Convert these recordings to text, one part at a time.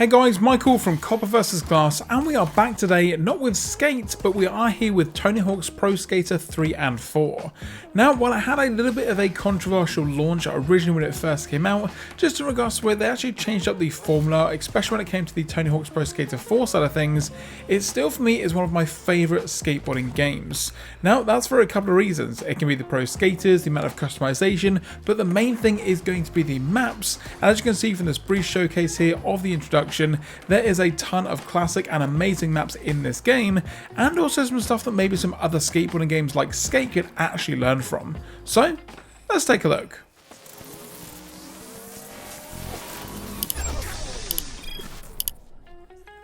Hey guys, Michael from Copper vs Glass, and we are back today not with Skate, but we are here with Tony Hawk's Pro Skater 3 and 4. Now, while it had a little bit of a controversial launch originally when it first came out, just in regards to where they actually changed up the formula, especially when it came to the Tony Hawk's Pro Skater 4 side of things, it still for me is one of my favourite skateboarding games. Now, that's for a couple of reasons. It can be the pro skaters, the amount of customization, but the main thing is going to be the maps. And as you can see from this brief showcase here of the introduction, there is a ton of classic and amazing maps in this game, and also some stuff that maybe some other skateboarding games like Skate could actually learn from. So, let's take a look.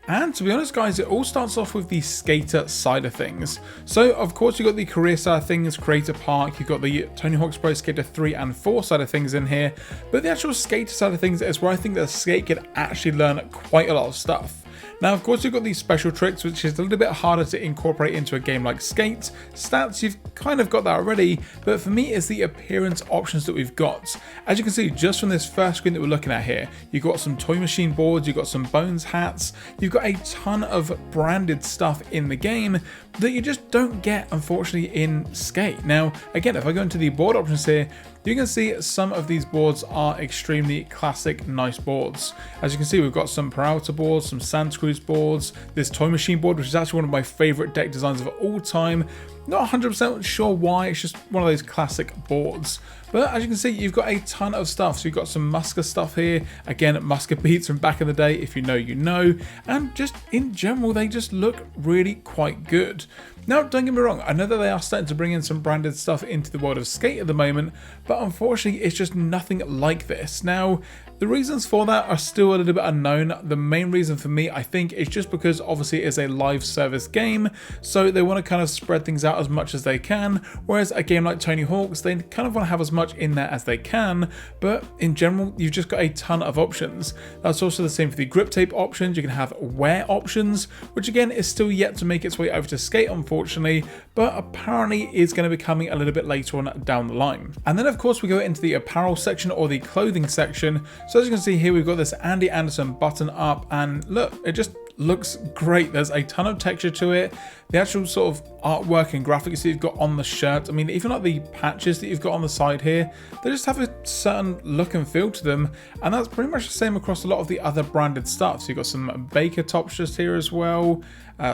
And to be honest guys, it all starts off with the skater side of things. So of course you've got the career side of things, Creator Park, you've got the Tony Hawk's Pro Skater 3 and 4 side of things in here, but the actual skater side of things is where I think that Skate could actually learn quite a lot of stuff. Now of course you've got these special tricks, which is a little bit harder to incorporate into a game like Skate. Stats, you've kind of got that already, but for me it's the appearance options that we've got. As you can see just from this first screen that we're looking at here, you've got some toy machine boards, you've got some Bones hats, you've got a ton of branded stuff in the game that you just don't get unfortunately in Skate. Now again, if I go into the board options here, you can see some of these boards are extremely classic, nice boards. As you can see, we've got some Peralta boards, some Santa Cruz boards, this toy machine board, which is actually one of my favorite deck designs of all time. Not 100% sure why, it's just one of those classic boards. But as you can see, you've got a ton of stuff. So you've got some Muska stuff here. Again, Muska beats from back in the day, if you know, you know. And just in general, they just look really quite good. Now, don't get me wrong, I know that they are starting to bring in some branded stuff into the world of Skate at the moment, but unfortunately, it's just nothing like this. Now, the reasons for that are still a little bit unknown. The main reason for me, I think, is just because obviously it is a live service game, so they want to kind of spread things out as much as they can, whereas a game like Tony Hawk's, they kind of want to have as much in there as they can, but in general, you've just got a ton of options. That's also the same for the grip tape options. You can have wear options, which again is still yet to make its way over to Skate, unfortunately, but apparently is going to be coming a little bit later on down the line. And then of course we go into the apparel section or the clothing section. So as you can see here, we've got this Andy Anderson button up, and look, it just looks great. There's a ton of texture to it. The actual sort of artwork and graphics that you've got on the shirt, I mean, even like the patches that you've got on the side here, they just have a certain look and feel to them, and that's pretty much the same across a lot of the other branded stuff. So you've got some Baker tops just here as well,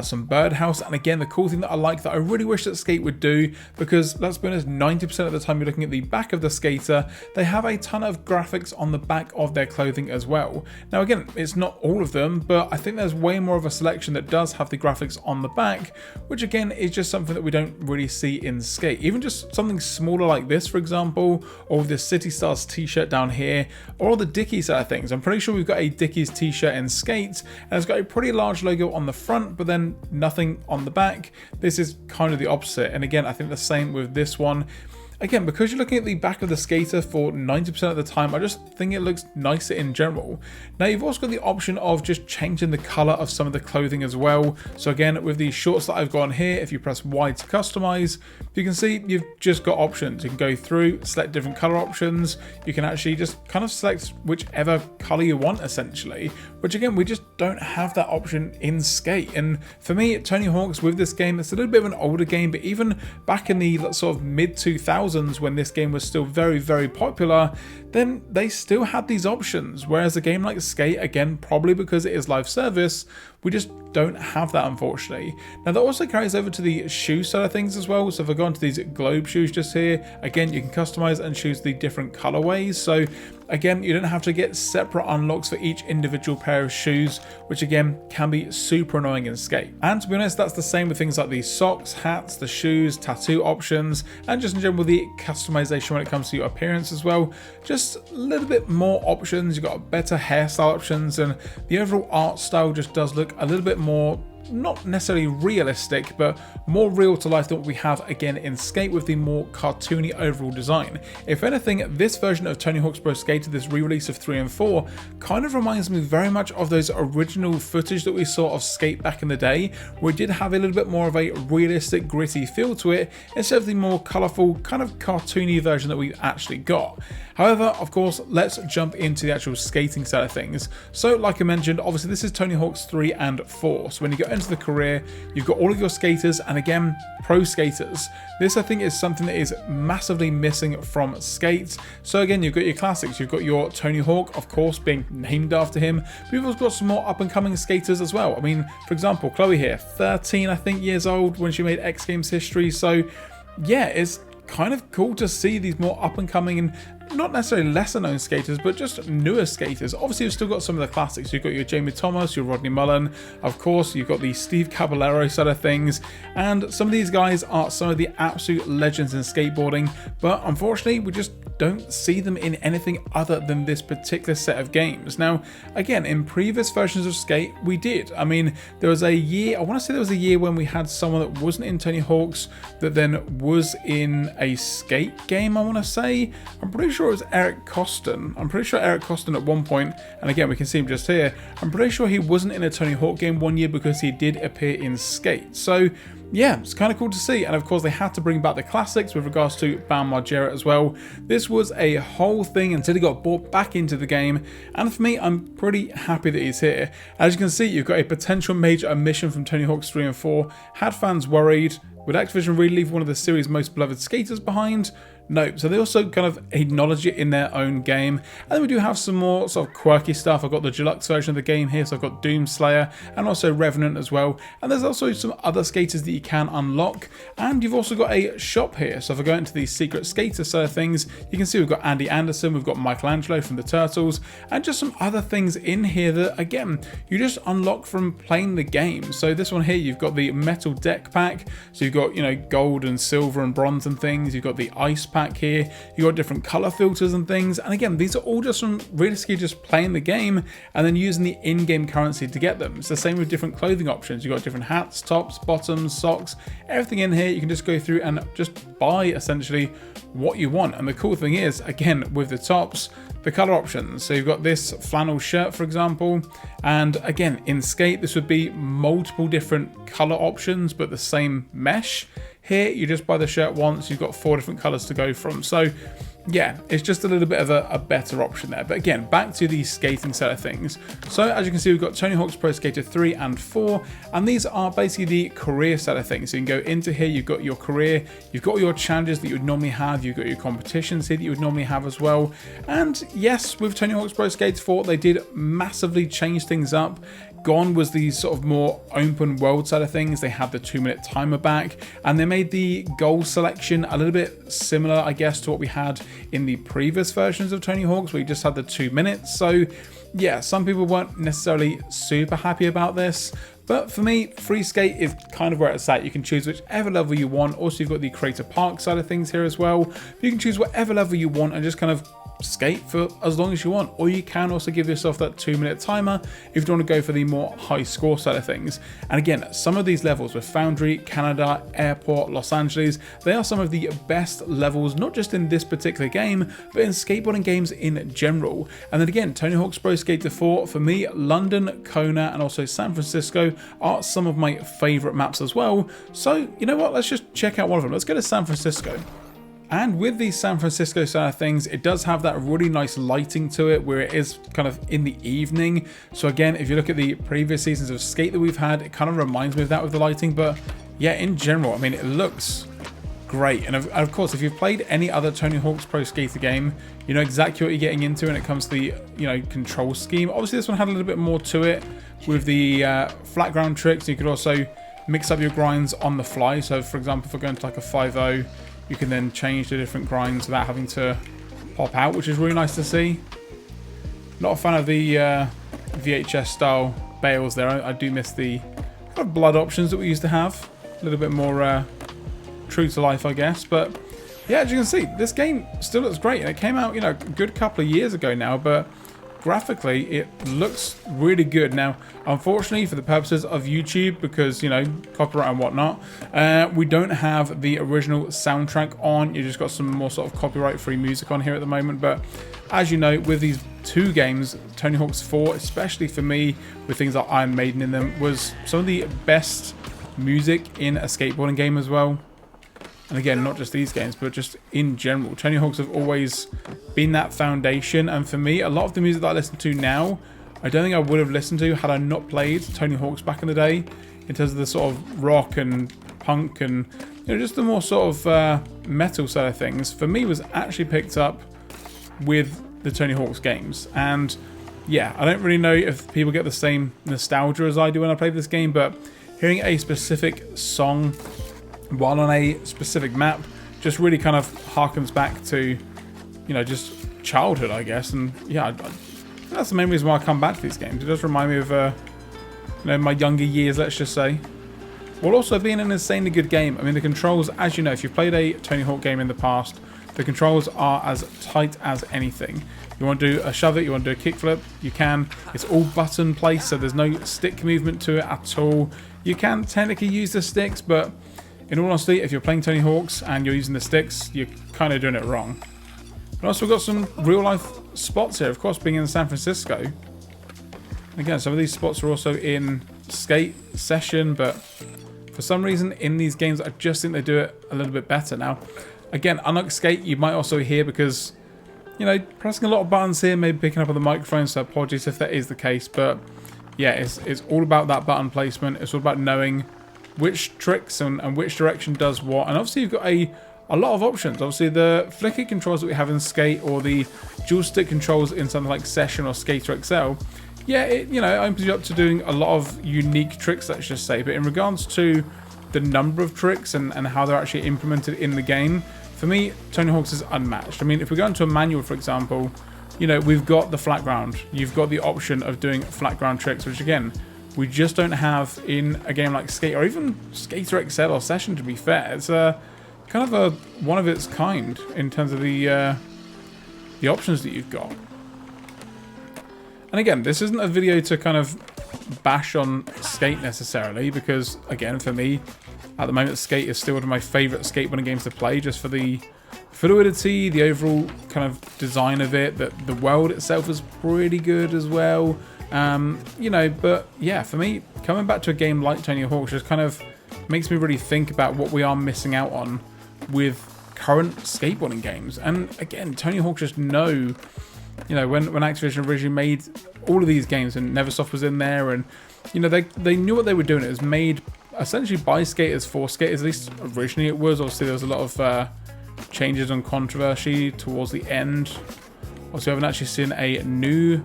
some Birdhouse, and again, the cool thing that I like that I really wish that Skate would do, because let's be honest, 90% of the time you're looking at the back of the skater, they have a ton of graphics on the back of their clothing as well. Now again, it's not all of them, but I think there's way more of a selection that does have the graphics on the back, which again is just something that we don't really see in Skate. Even just something smaller like this, for example, or the City Stars t-shirt down here, or the Dickies side of things. I'm pretty sure we've got a Dickies t-shirt in Skate, and it's got a pretty large logo on the front, but then nothing on the back. This is kind of the opposite, and again, I think the same with this one. Again, because you're looking at the back of the skater for 90% of the time, I just think it looks nicer in general. Now, you've also got the option of just changing the color of some of the clothing as well. So again, with the shorts that I've got on here, if you press Y to customize, you can see you've just got options. You can go through, select different color options. You can actually just kind of select whichever color you want, essentially, which again, we just don't have that option in Skate. And for me, Tony Hawk's with this game, it's a little bit of an older game, but even back in the sort of mid 2000s, when this game was still very, very popular, then they still had these options. Whereas a game like Skate, again, probably because it is live service, we just don't have that, unfortunately. Now that also carries over to the shoe side of things as well. So if I go into these globe shoes just here, again, you can customize and choose the different colorways. So again, you don't have to get separate unlocks for each individual pair of shoes, which again can be super annoying in Skate. And to be honest, that's the same with things like the socks, hats, the shoes, tattoo options, and just in general the customization when it comes to your appearance as well. Just a little bit more options. You've got better hairstyle options, and the overall art style just does look a little bit more not necessarily realistic, but more real to life than what we have again in Skate with the more cartoony overall design. If anything, this version of Tony Hawk's Pro Skater, this re-release of 3 and 4, kind of reminds me very much of those original footage that we saw of Skate back in the day, where it did have a little bit more of a realistic, gritty feel to it, instead of the more colourful, kind of cartoony version that we've actually got. However, of course, let's jump into the actual skating side of things. So, like I mentioned, obviously this is Tony Hawk's 3 and 4. So when you go into the career, you've got all of your skaters, and again, pro skaters. This, I think, is something that is massively missing from Skate. So again, you've got your classics. You've got your Tony Hawk, of course, being named after him. But you've also got some more up-and-coming skaters as well. I mean, for example, Chloe here, 13, I think, years old when she made X Games history. So yeah, it's kind of cool to see these more up-and-coming and not necessarily lesser known skaters, but just newer skaters. Obviously, you've still got some of the classics. You've got your Jamie Thomas, your Rodney Mullen, of course, you've got the Steve Caballero side of things, and some of these guys are some of the absolute legends in skateboarding, but unfortunately, we just don't see them in anything other than this particular set of games. Now, again, in previous versions of Skate, we did. I mean, there was a year, I want to say there was a year when we had someone that wasn't in Tony Hawk's that then was in a Skate game, I want to say. I'm pretty sure it was Eric Costin. I'm pretty sure Eric Costin at one point, and again, we can see him just here, I'm pretty sure he wasn't in a Tony Hawk game one year because he did appear in Skate. So, yeah, it's kind of cool to see. And of course, they had to bring back the classics with regards to Bam Margera as well. This was a whole thing until he got brought back into the game. And for me, I'm pretty happy that he's here. As you can see, you've got a potential major omission from Tony Hawk's 3 and 4. Had fans worried? Would Activision really leave one of the series' most beloved skaters behind? No, so they also kind of acknowledge it in their own game. And then we do have some more sort of quirky stuff. I've got the deluxe version of the game here, so I've got Doomslayer and also Revenant as well. And there's also some other skaters that you can unlock. And you've also got a shop here. So if I go into the secret skater side of things, you can see we've got Andy Anderson, we've got Michelangelo from the Turtles, and just some other things in here that, again, you just unlock from playing the game. So this one here, you've got the metal deck pack. So you've got, you know, gold and silver and bronze and things. You've got the ice pack here, you got different color filters and things, and again, these are all just from realistically just playing the game and then using the in-game currency to get them. It's the same with different clothing options. You've got different hats, tops, bottoms, socks, everything in here. You can just go through and just buy essentially what you want. And the cool thing is, again, with the tops, the color options. So you've got this flannel shirt, for example, and again, in Skate, this would be multiple different color options, but the same mesh. Here, you just buy the shirt once, you've got 4 different colors to go from. So yeah, it's just a little bit of a better option there. But again, back to the skating side of things. So as you can see, we've got Tony Hawk's Pro Skater 3 and 4, and these are basically the career side of things. So you can go into here, you've got your career, you've got your challenges that you would normally have, you've got your competitions here that you would normally have as well. And yes, with Tony Hawk's Pro Skater 4, they did massively change things up. Gone was the sort of more open world side of things. They had the 2-minute timer back, and they made the goal selection a little bit similar, I guess, to what we had in the previous versions of Tony Hawk's, where you just had the 2 minutes. So yeah, some people weren't necessarily super happy about this, but for me, free skate is kind of where it's at. You can choose whichever level you want. Also, you've got the Creator Park side of things here as well. You can choose whatever level you want and just kind of skate for as long as you want, or you can also give yourself that 2-minute timer if you want to go for the more high score side of things. And again, some of these levels with Foundry, Canada, Airport, Los Angeles, they are some of the best levels, not just in this particular game, but in skateboarding games in general. And then again, Tony Hawk's Pro Skater 4, for me, London, Kona, and also San Francisco are some of my favorite maps as well. So you know what, let's just check out one of them. Let's go to San Francisco. And with the San Francisco side of things, it does have that really nice lighting to it where it is kind of in the evening. So again, if you look at the previous seasons of Skate that we've had, it kind of reminds me of that with the lighting. But yeah, in general, I mean, it looks great. And of course, if you've played any other Tony Hawk's Pro Skater game, you know exactly what you're getting into when it comes to the, you know, control scheme. Obviously, this one had a little bit more to it with the flat ground tricks. You could also mix up your grinds on the fly. So for example, if we're going to like a 5-0, you can then change the different grinds without having to pop out, which is really nice to see. Not a fan of the VHS style bales there. I do miss the kind of blood options that we used to have. A little bit more true to life, I guess. But yeah, as you can see, this game still looks great. And it came out, you know, a good couple of years ago now. But graphically, it looks really good. Now, unfortunately, for the purposes of YouTube, because, you know, copyright and whatnot, we don't have the original soundtrack on. You just got some more sort of copyright-free music on here at the moment. But as you know, with these two games, Tony Hawk's 4, especially for me, with things like Iron Maiden in them, was some of the best music in a skateboarding game as well. And again, not just these games, but just in general. Tony Hawk's have always been that foundation. And for me, a lot of the music that I listen to now, I don't think I would have listened to had I not played Tony Hawk's back in the day. In terms of the sort of rock and punk and, you know, just the more sort of metal side of things, for me was actually picked up with the Tony Hawk's games. And yeah, I don't really know if people get the same nostalgia as I do when I play this game, but hearing a specific song while on a specific map just really kind of harkens back to, you know, just childhood, I guess. And yeah, that's the main reason why I come back to these games. It does remind me of, you know, my younger years, let's just say. While also being an insanely good game. I mean, the controls, as you know, if you've played a Tony Hawk game in the past, the controls are as tight as anything. You want to do a shove it, you want to do a kickflip, you can. It's all button placed, so there's no stick movement to it at all. You can technically use the sticks, but in all honesty, if you're playing Tony Hawk's and you're using the sticks, you're kind of doing it wrong. But also got some real life spots here, of course, being in San Francisco. Again, some of these spots are also in Skate Session, but for some reason in these games, I just think they do it a little bit better. Now, again, unlike Skate, you might also hear, because, you know, pressing a lot of buttons here, maybe picking up on the microphone, so apologies if that is the case. But yeah, it's all about that button placement. It's all about knowing which tricks and which direction does what. And obviously you've got a lot of options. Obviously the flicker controls that we have in Skate, or the dual stick controls in something like Session or Skater XL, yeah, it, you know, opens you up to doing a lot of unique tricks, let's just say. But in regards to the number of tricks and how they're actually implemented in the game, for me, Tony Hawk's is unmatched. I mean, if we go into a manual, for example, you know, we've got the flat ground. You've got the option of doing flat ground tricks, which again, we just don't have in a game like Skate, or even Skater XL or Session, to be fair. It's kind of a one of its kind in terms of the options that you've got. And again, this isn't a video to kind of bash on Skate necessarily, because again, for me, at the moment, Skate is still one of my favourite skateboarding games to play, just for the fluidity, the overall kind of design of it, that the world itself is pretty good as well. You know, but yeah, for me, coming back to a game like Tony Hawk just kind of makes me really think about what we are missing out on with current skateboarding games. And again, Tony Hawk just know, you know, when Activision originally made all of these games and Neversoft was in there, and, you know, they knew what they were doing. It was made essentially by skaters for skaters, at least originally it was. Obviously there was a lot of changes and controversy towards the end. Also, I haven't actually seen a new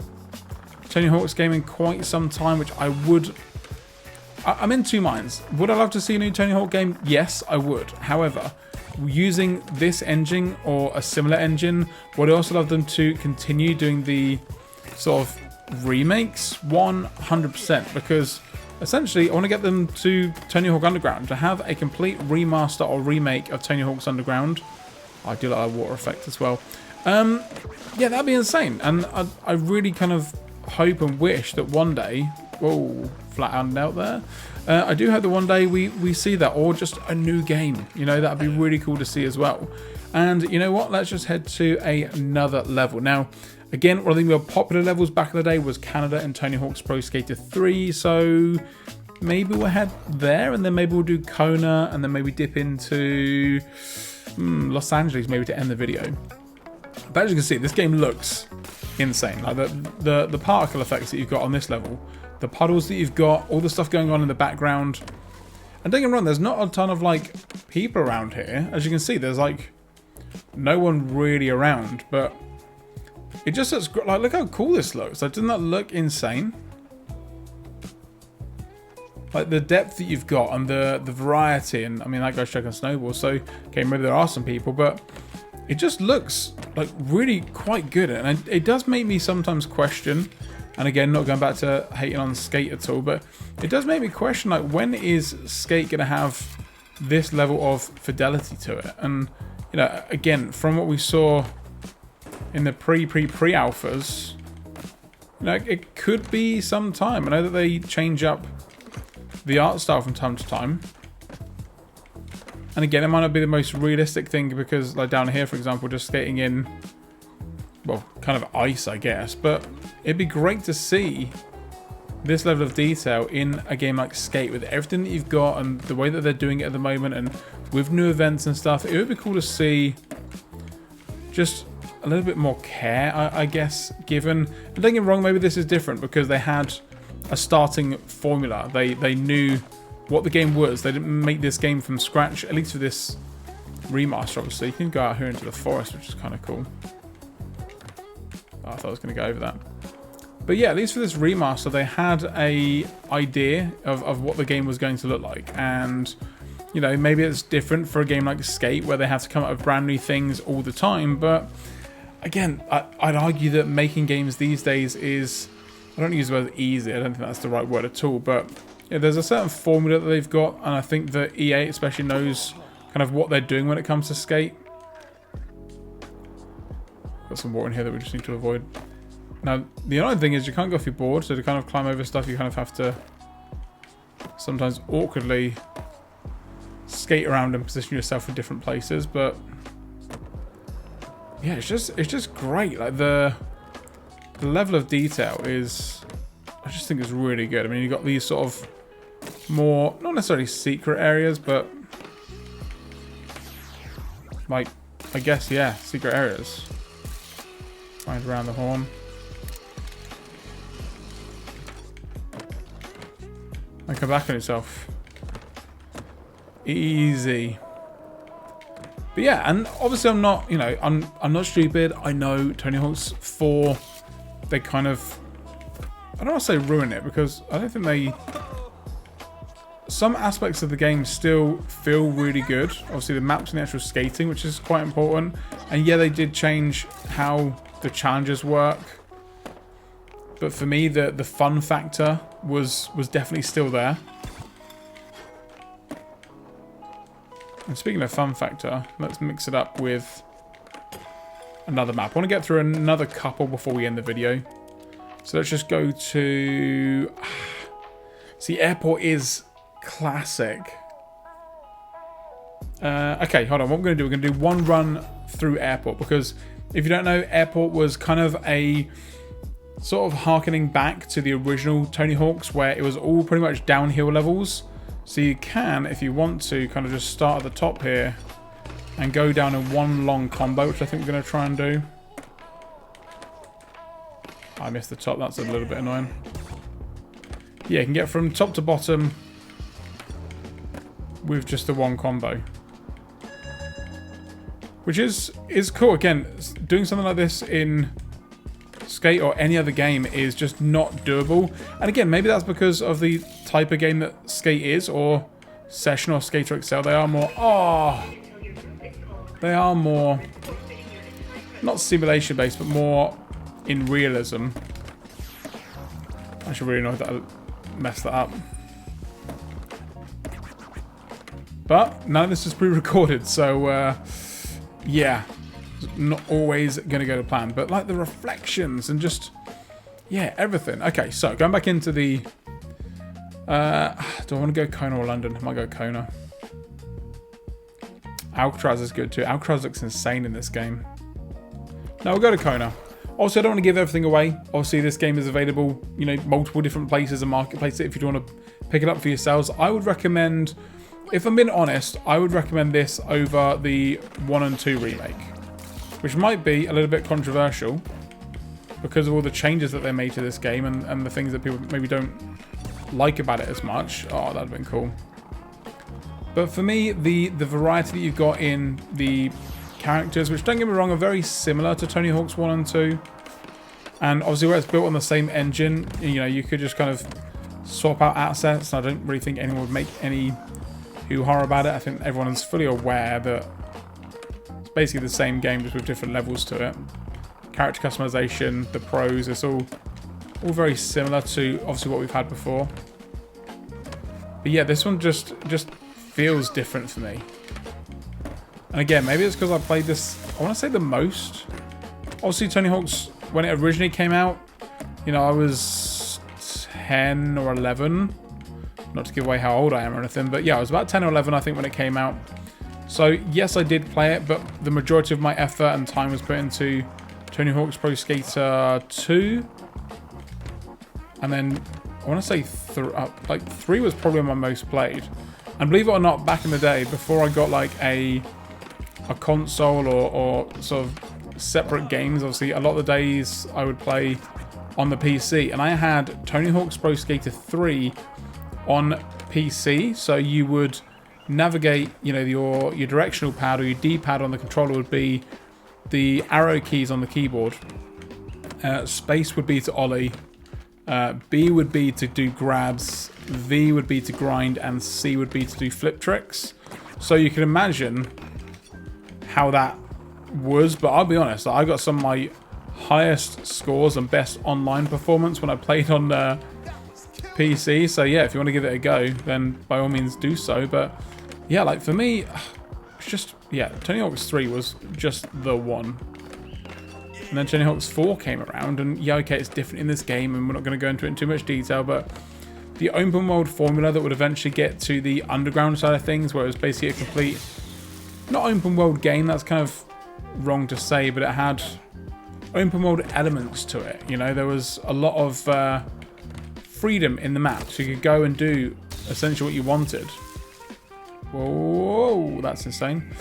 Tony Hawk's game in quite some time, which I'm in two minds. Would I love to see a new Tony Hawk game? Yes, I would. However, using this engine or a similar engine, would I also love them to continue doing the sort of remakes? 100%, because essentially I want to get them to Tony Hawk Underground, to have a complete remaster or remake of Tony Hawk's Underground. I do like that water effect as well. Yeah, that'd be insane. And I really kind of hope and wish that one day, whoa, flat hand out there, I do hope that one day we see that, or just a new game, you know, that'd be really cool to see as well. And you know what, let's just head to another level. Now, again, one of the more popular levels back in the day was Canada and Tony Hawk's Pro Skater 3, so maybe we'll head there, and then maybe we'll do Kona, and then maybe dip into Los Angeles maybe to end the video. But as you can see, this game looks insane. Like the particle effects that you've got on this level, the puddles that you've got, all the stuff going on in the background. And don't get me wrong, there's not a ton of like people around here. As you can see, there's like no one really around, but it just looks like, look how cool this looks. Like, doesn't that look insane? Like the depth that you've got and the variety, and I mean that guy's chucking snowballs, so okay, maybe there are some people, but it just looks like really quite good. And it does make me sometimes question, and again, not going back to hating on Skate at all, but it does make me question, like, when is Skate going to have this level of fidelity to it? And, you know, again, from what we saw in the pre-alphas, You know, it could be some time. I know that they change up the art style from time to time. And again, it might not be the most realistic thing because, like down here, for example, just skating in, well, kind of ice, I guess. But it'd be great to see this level of detail in a game like Skate with everything that you've got and the way that they're doing it at the moment and with new events and stuff. It would be cool to see just a little bit more care, I guess, given. And don't get me wrong, maybe this is different because they had a starting formula. They knew what the game was. They didn't make this game from scratch, at least for this remaster, obviously. You can go out here into the forest, which is kind of cool. Oh, I thought I was going to go over that. But yeah, at least for this remaster, they had a idea of what the game was going to look like. And, you know, maybe it's different for a game like Skate, where they have to come up with brand new things all the time. But again, I'd argue that making games these days is, I don't use the word easy, I don't think that's the right word at all, but yeah, there's a certain formula that they've got, and I think that EA especially knows kind of what they're doing when it comes to Skate. Got some water in here that we just need to avoid. Now, the annoying thing is you can't go off your board, so to kind of climb over stuff, you kind of have to sometimes awkwardly skate around and position yourself in different places, but yeah, it's just great. Like the level of detail is, I just think it's really good. I mean, you've got these sort of more, not necessarily secret areas, but like, I guess, yeah, secret areas. Find around the horn. And come back on yourself. Easy. But yeah, and obviously I'm not, you know, I'm not stupid. I know Tony Hawk's 4, they kind of, I don't want to say ruin it, because I don't think they, some aspects of the game still feel really good. Obviously the maps and the actual skating, which is quite important. And yeah, they did change how the challenges work. But for me, the fun factor was definitely still there. And speaking of fun factor, let's mix it up with another map. I want to get through another couple before we end the video. So let's just go to... See, airport is classic. Okay, hold on. What we're going to do, we're going to do one run through airport. Because if you don't know, airport was kind of a sort of harkening back to the original Tony Hawk's, where it was all pretty much downhill levels. So you can, if you want to, kind of just start at the top here and go down in one long combo, which I think we're going to try and do. I missed the top, that's a little bit annoying. Yeah, you can get from top to bottom with just the one combo. Which is cool. Again, doing something like this in Skate or any other game is just not doable. And again, maybe that's because of the type of game that Skate is, or Session or Skater XL. They are more, they are more, not simulation based, but more in realism. I should really know that I messed that up. But none of this is pre-recorded, so yeah, not always going to go to plan. But like the reflections and just, yeah, everything. Okay, so going back into the, do I want to go Kona or London? I might go Kona. Alcatraz is good too. Alcatraz looks insane in this game. No, we'll go to Kona. Also, I don't want to give everything away. Obviously, this game is available, you know, multiple different places and marketplaces. If you want to pick it up for yourselves, I would recommend, if I'm being honest, I would recommend this over the 1 and 2 remake, which might be a little bit controversial because of all the changes that they made to this game and the things that people maybe don't like about it as much. Oh, that'd have been cool. But for me, the variety that you've got in the characters, which don't get me wrong, are very similar to Tony Hawk's 1 and 2. And obviously where it's built on the same engine, you know, you could just kind of swap out assets. I don't really think anyone would make any hoo-ha about it. I think everyone is fully aware that it's basically the same game, just with different levels to it. Character customization, the pros, it's all very similar to obviously what we've had before. But yeah, this one just feels different for me. And again, maybe it's because I played this, I want to say the most. Obviously, Tony Hawk's, when it originally came out, you know, I was 10 or 11. Not to give away how old I am or anything, but yeah, I was about 10 or 11, I think, when it came out. So yes, I did play it, but the majority of my effort and time was put into Tony Hawk's Pro Skater 2. And then I want to say 3 was probably my most played. And believe it or not, back in the day, before I got like a console or sort of separate games, obviously a lot of the days I would play on the PC. And I had Tony Hawk's Pro Skater 3 on PC, so you would navigate, you know, your directional pad or your D-pad on the controller would be the arrow keys on the keyboard. Space would be to ollie. B would be to do grabs, V would be to grind, and C would be to do flip tricks. So you can imagine how that was, but I'll be honest, I got some of my highest scores and best online performance when I played on PC. So yeah, if you want to give it a go, then by all means do so. But yeah, like for me, it's just, yeah, Tony Hawk's 3 was just the one. And then Tony Hawk's 4 came around, and yeah, okay, it's different in this game, and we're not going to go into it in too much detail, but the open world formula that would eventually get to the underground side of things, where it was basically a complete, not open world game, that's kind of wrong to say, but it had open world elements to it. You know, there was a lot of freedom in the map, so you could go and do essentially what you wanted. Whoa, that's insane.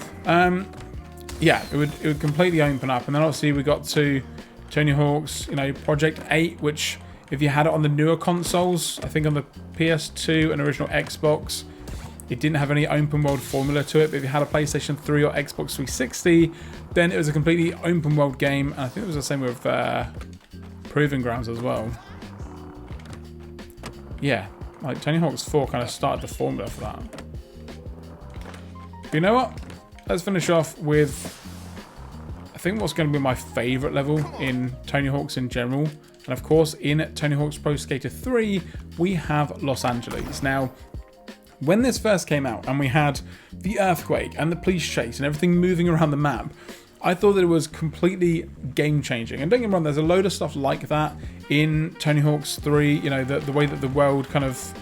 Yeah, it would completely open up, and then obviously we got to Tony Hawk's, you know, Project 8, which if you had it on the newer consoles, I think on the PS2 and original Xbox, it didn't have any open world formula to it. But if you had a PlayStation 3 or Xbox 360, then it was a completely open world game. And I think it was the same with Proving Grounds as well. Yeah, like Tony Hawk's 4 kind of started the formula for that. But you know what? Let's finish off with, I think, what's going to be my favourite level in Tony Hawk's in general. And of course, in Tony Hawk's Pro Skater 3, we have Los Angeles. Now, when this first came out and we had the earthquake and the police chase and everything moving around the map, I thought that it was completely game-changing. And don't get me wrong, there's a load of stuff like that in Tony Hawk's 3, you know, the way that the world kind of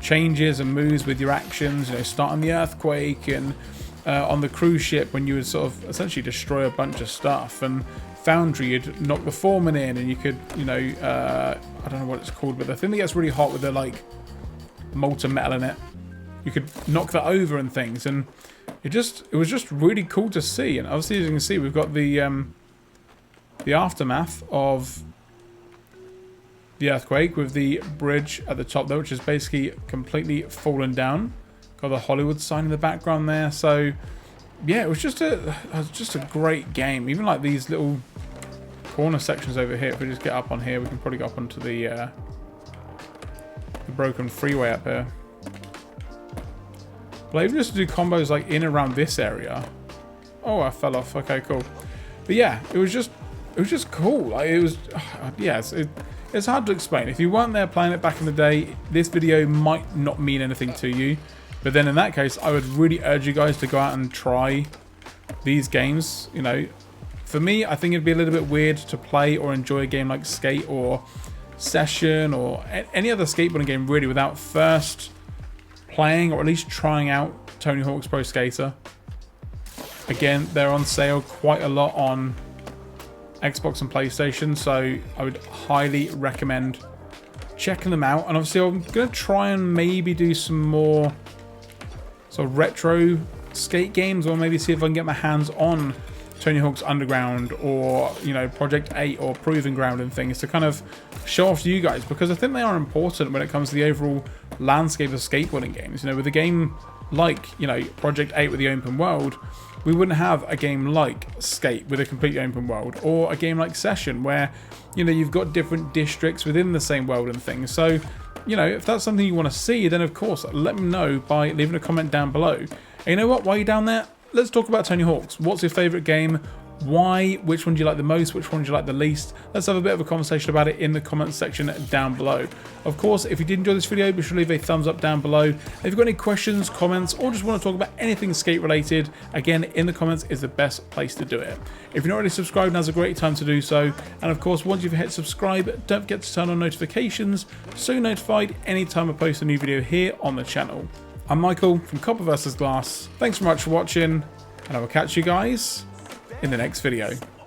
changes and moves with your actions, you know, start on the earthquake and on the cruise ship when you would sort of essentially destroy a bunch of stuff, and Foundry, you'd knock the foreman in, and you could, you know, I don't know what it's called, but the thing that gets really hot with the like molten metal in it, you could knock that over and things, and it was just really cool to see. And obviously, as you can see, we've got the aftermath of the earthquake with the bridge at the top there, which is basically completely fallen down. Got the Hollywood sign in the background there. So yeah, it was just a great game. Even like these little corner sections over here, if we just get up on here, we can probably go up onto the broken freeway up here. But even just to do combos like in and around this area. Oh, I fell off. Okay, cool. But yeah, it was just cool. Like, it was, yeah, it's hard to explain. If you weren't there playing it back in the day, this video might not mean anything to you. But then in that case, I would really urge you guys to go out and try these games. You know, for me, I think it'd be a little bit weird to play or enjoy a game like Skate or Session or any other skateboarding game really without first playing or at least trying out Tony Hawk's Pro Skater. Again, they're on sale quite a lot on Xbox and PlayStation, so I would highly recommend checking them out. And obviously I'm going to try and maybe do some more sort of retro skate games, or maybe see if I can get my hands on Tony Hawk's Underground or, you know, Project 8 or Proving Ground and things to kind of show off to you guys, because I think they are important when it comes to the overall landscape of skateboarding games. You know, with a game like, you know, Project 8 with the open world, we wouldn't have a game like Skate with a completely open world, or a game like Session where, you know, you've got different districts within the same world and things. So, you know, if that's something you want to see, then of course let me know by leaving a comment down below. And you know what, while you're down there, let's talk about Tony Hawk's. What's your favourite game? Why? Which one do you like the most? Which one do you like the least? Let's have a bit of a conversation about it in the comments section down below. Of course, if you did enjoy this video, be sure to leave a thumbs up down below. If you've got any questions, comments, or just want to talk about anything skate related, again, in the comments is the best place to do it. If you're not already subscribed, now's a great time to do so. And of course, once you've hit subscribe, don't forget to turn on notifications so you're notified anytime I post a new video here on the channel. I'm Michael from Copper vs Glass. Thanks so much for watching, and I will catch you guys in the next video.